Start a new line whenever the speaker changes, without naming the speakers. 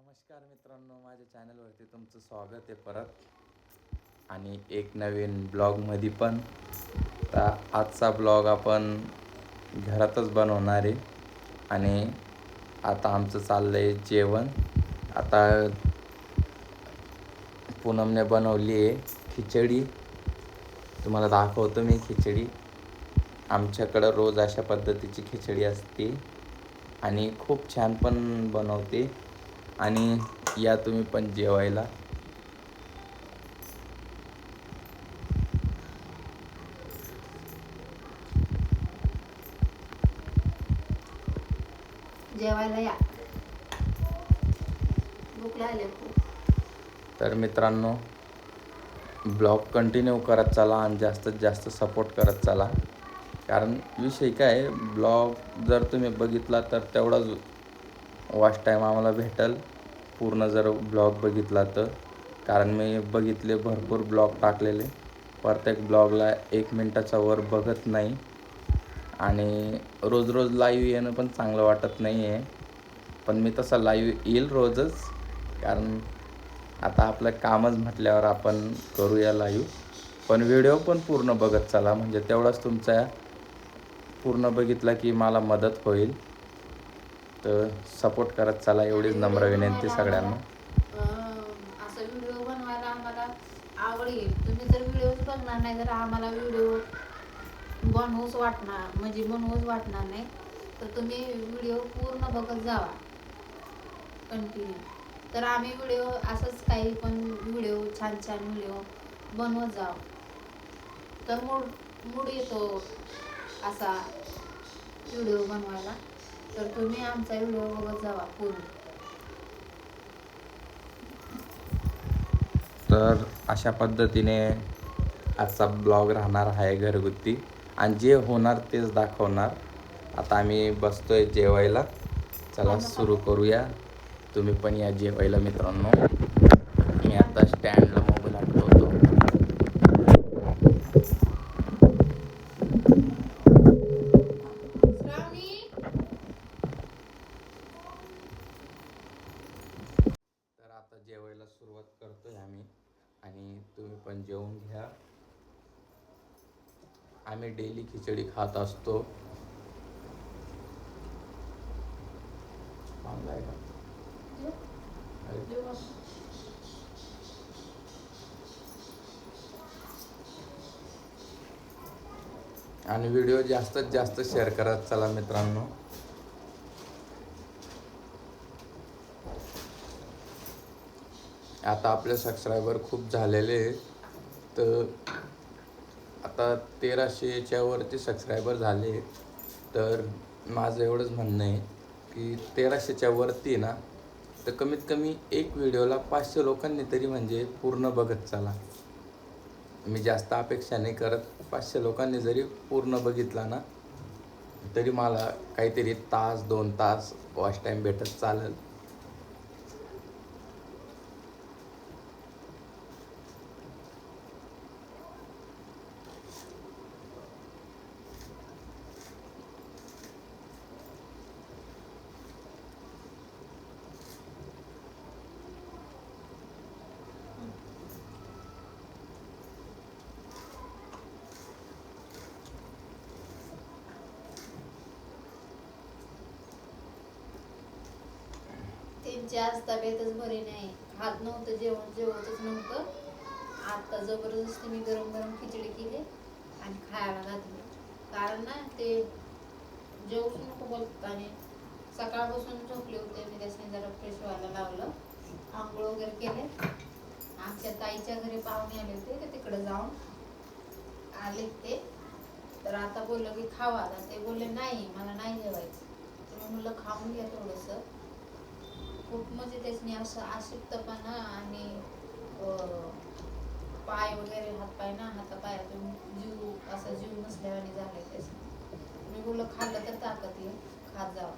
नमस्कार मित्रांनो, माझ्या चॅनलवरती तुमचं स्वागत आहे परत आणि एक नवीन ब्लॉगमध्ये पण. तर आजचा ब्लॉग आपण घरातच बनवणार आहे आणि आता आमचं चाललं आहे जेवण. आता पूनमने बनवली आहे खिचडी, तुम्हाला दाखवतो मी खिचडी. आमच्याकडं रोज अशा पद्धतीची खिचडी असते आणि खूप छान पण बनवते. आणि या तुम्ही पण जेवायला.
जेवायला या, भूक लागली खूप.
तर मित्रांनो, ब्लॉग कंटिन्यू करत चला आणि जास्तीत जास्त सपोर्ट करत चला. कारण विषय काय आहे, ब्लॉग जर तुम्ही बघितला तर तेवढाच वॉच टाईम आम्हाला भेटेल पूर्ण जर ब्लॉग बघितला तर. कारण मी बघितले भरपूर ब्लॉग टाकलेले, प्रत्येक ब्लॉगला 1 मिनटाचा वर बघत नाही. आणि रोज रोज लाईव्ह येणं पण चांगलं वाटत नाही आहे. पण मी तसा लाईव्ह येईल रोजच, कारण आता आपलं कामच म्हटल्यावर आपण करूया लाईव्ह. पण व्हिडिओ पण पूर्ण बघत चला, म्हणजे तेवढाच तुमचा पूर्ण बघितला की मला मदत होईल. तर सपोर्ट करत चला, एवढीच नम्र विनंती सगळ्यांना.
असं व्हिडिओ बनवायला आम्हाला आवड येईल. तुम्ही जर व्हिडिओच बघणार नाही, तर आम्हाला व्हिडिओ बनवूच वाटणार नाही. तर तुम्ही व्हिडिओ पूर्ण बघत जावा कंटिन्यू. तर आम्ही व्हिडिओ असंच काही पण व्हिडिओ छान व्हिडिओ बनवत जाऊ, तर मूड येतो असा व्हिडिओ बनवायला. तर तुम्ही आमचा व्हिडिओ बघत जावा पूर्ण.
तर अशा पद्धतीने आजचा ब्लॉग राहणार आहे घरगुती, आणि जे होणार तेच दाखवणार. आता आम्ही बसतोय जेवायला, चला सुरू करूया. तुम्ही पण या जेवायला मित्रांनो. मी आता स्टँडला मोबाईल आठवतो. तर आता जेवायला सुरुवात करतोय आम्ही, आणि तुम्ही पण जेवून घ्या. आम्ही डेली खिचडी खात असतो. आणि व्हिडिओ जास्तीत जास्त शेअर करत चला मित्रांनो. आता आपले सबस्क्रायबर खूप झालेले, तर आता 1300च्या वरती सबस्क्रायबर झाले. तर माझं एवढंच म्हणणं आहे की 1300च्या वरती ना, तर कमीत कमी एक व्हिडिओला 500 लोकांनी तरी म्हणजे पूर्ण बघत चला. मी जास्त अपेक्षा नाही करत. 500 लोकांनी जरी पूर्ण बघितला ना, तरी मला काहीतरी 1-2 तास वॉच टाईम भेटत चालेल.
त्यांची आज तब्येतच बरी नाही, खात नव्हतं, जेवतच नव्हतं. आता जबरदस्ती मी गरम गरम खिचडी केली आणि खायला घातली. कारण ना ते जेवूच नको बोलत, आणि सकाळपासून झोपले होते. मी त्याच्याने जरा फ्रेश व्हायला लावलं, आंघोळ वगैरे केले. आमच्या ताईच्या घरी पाहुणे आले होते, ते तिकडे जाऊन आले ते. तर आता बोललं की खावा. ते बोलले नाही, मला नाही जेवायचं. तर मी म्हणलं खाऊन घ्या थोडंसं. खूप म्हणजे त्याच्याने असं अशक्तपणा आणि पाय वगैरे, हातपाय ना, हातापायातून जीव नसल्यावानी झाले त्याचं. मी बोललं खाल्लं तर ताकद येईल, खात जावं.